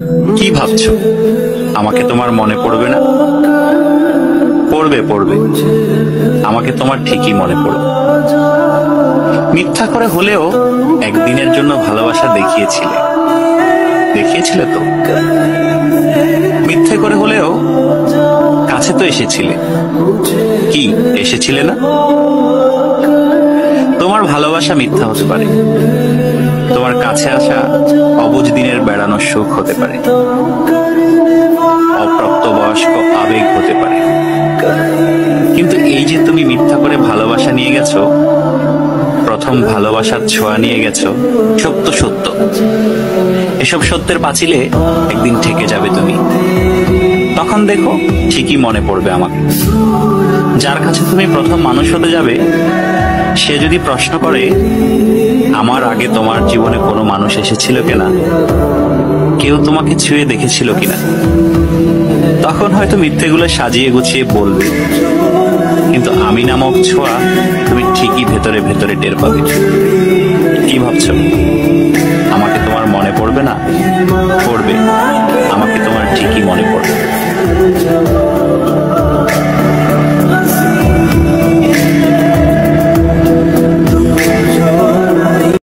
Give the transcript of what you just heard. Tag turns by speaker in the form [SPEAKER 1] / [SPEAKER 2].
[SPEAKER 1] কি ভাবছো আমাকে তোমার মনে পড়বে না? পড়বে পড়বে, আমাকে তোমার ঠিকই মনে পড়বে। মিথ্যা করে হলেও একদিনের জন্য ভালোবাসা দেখিয়েছিলে, দেখিয়েছিলে তো। মিথ্যে করে হলেও কাছে তো এসেছিলে, কি এসেছিলে না? তোমার ভালোবাসা মিথ্যা হতে পারে, তোমার কাছে আসা অবুঝ দিনের বেড়ানোর সুখ হতে পারে, অপ্রাপ্তবয়স্ক আবেগ হতে পারে। কিন্তু এই যে তুমি মিথ্যা করে ভালোবাসা নিয়ে গেছো, প্রথম ভালোবাসার ছোঁয়া নিয়ে গেছো, সত্য সত্য। এসব সত্যের পাঁচিলে একদিন ঠেকে যাবে তুমি। তখন দেখো ঠিকই মনে পড়বে আমাকে। যার কাছে তুমি প্রথম মানুষ হতে যাবে, সে যদি প্রশ্ন করে আমার আগে তোমার জীবনে কোনো মানুষ এসেছিল কিনা, কেউ তোমাকে ছুঁয়ে দেখেছিল কিনা, তখন হয়তো মিথ্যেগুলো সাজিয়ে গুছিয়ে বলবে, কিন্তু আমি নামক ছোঁয়া তুমি ঠিকই ভেতরে ভেতরে টের পাবে। কি ভাবছো?